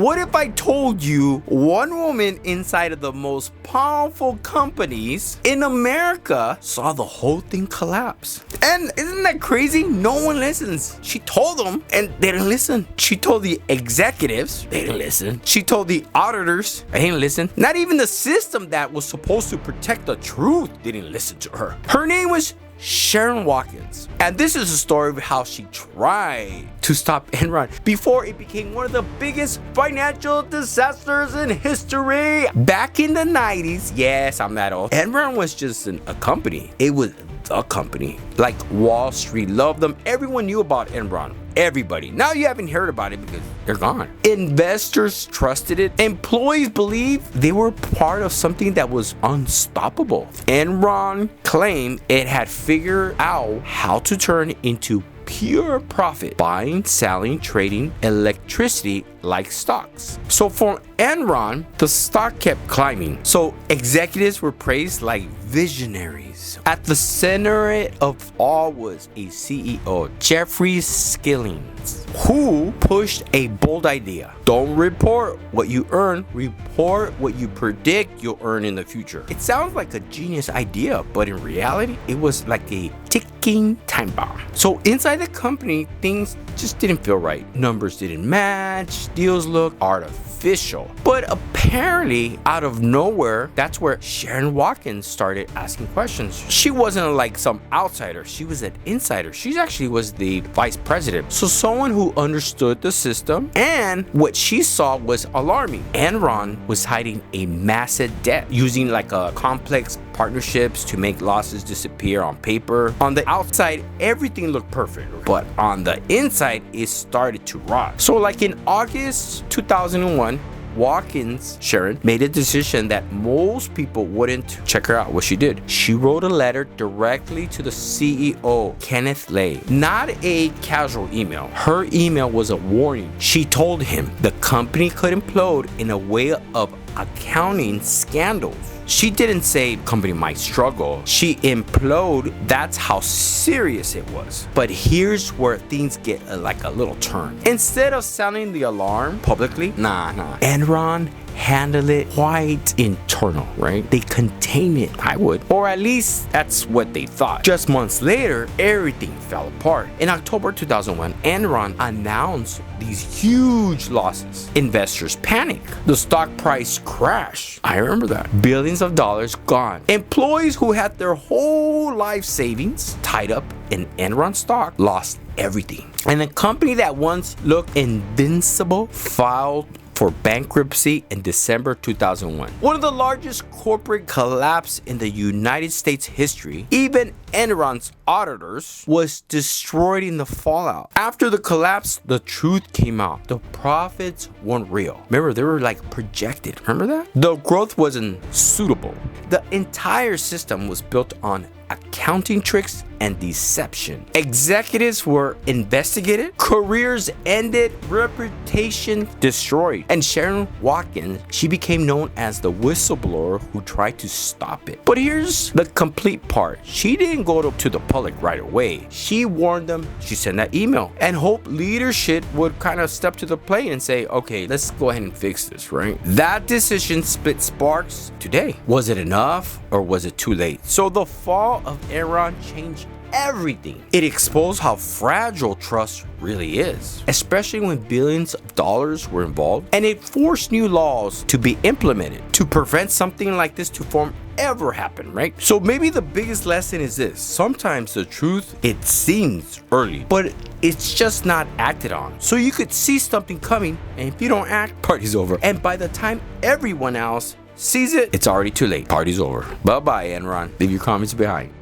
what if I told you one woman inside of the most powerful companies in America saw the whole thing collapse? And isn't that crazy? No one listens. She told them and they didn't listen. She told the executives, they didn't listen. She told the auditors, they didn't listen. Not even the system that was supposed to protect the truth didn't listen to her. Her name was Sherron Watkins. And this is a story of how she tried to stop Enron before it became one of the biggest financial disasters in history. Back in the 90s, yes, I'm that old, Enron was just a company. It was the company. Like Wall Street loved them. Everyone knew about Enron. Everybody. Now you haven't heard about it because they're gone. Investors trusted it. Employees believed they were part of something that was unstoppable. Enron claimed it had figured out how to turn into pure profit, buying, selling, trading electricity like stocks. So for Enron, the stock kept climbing. So executives were praised like visionaries. At the center of all was a CEO, Jeffrey Skillings, who pushed a bold idea. Don't report what you earn, report what you predict you'll earn in the future. It sounds like a genius idea, but in reality, it was like a ticking time bomb. So inside the company, things just didn't feel right. Numbers didn't match, deals looked artificial. But apparently, out of nowhere, that's where Sherron Watkins started asking questions. She wasn't like some outsider, she was an insider. She actually was the vice president. So someone who understood the system, and what she saw was alarming. Enron was hiding a massive debt using like a complex partnerships to make losses disappear on paper. On the outside, everything looked perfect, but on the inside, it started to rot. So like in August 2001, Watkins, Sherron, made a decision that most people wouldn't. Check her out, what she did. She wrote a letter directly to the CEO, Kenneth Lay. Not a casual email. Her email was a warning. She told him the company could implode in a way of accounting scandals. She didn't say company might struggle. She implode. That's how serious it was. But here's where things get like a little turn. Instead of sounding the alarm publicly, Enron handle it quite internal, right? They contain it, I would. Or at least that's what they thought. Just months later, everything fell apart. In October 2001, Enron announced these huge losses. Investors panicked. The stock price crashed. I remember that. Billions of dollars gone. Employees who had their whole life savings tied up in Enron stock lost everything. And a company that once looked invincible filed for bankruptcy in December 2001. One of the largest corporate collapses in the United States history. Even Enron's auditors was destroyed in the fallout. After the collapse, the truth came out. The profits weren't real. Remember, they were like projected. Remember that? The growth wasn't suitable. The entire system was built on accounting tricks and deception. Executives were investigated, careers ended, reputation destroyed. And Sherron Watkins, she became known as the whistleblower who tried to stop it. But here's the complete part. She didn't go to the public right away. She warned them, she sent that email, and hoped leadership would kind of step to the plate and say, okay, let's go ahead and fix this, right? That decision split sparks today. Was it enough or was it too late? So the fall of Enron changed everything. It exposed how fragile trust really is, especially when billions of dollars were involved, and it forced new laws to be implemented to prevent something like this to ever happen, right? So maybe the biggest lesson is this: sometimes the truth, it seems early, but it's just not acted on. So you could see something coming, and if you don't act, party's over. And by the time everyone else sees it, it's already too late. Party's over. Bye-bye, Enron. Leave your comments behind.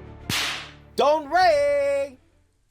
Don't rage!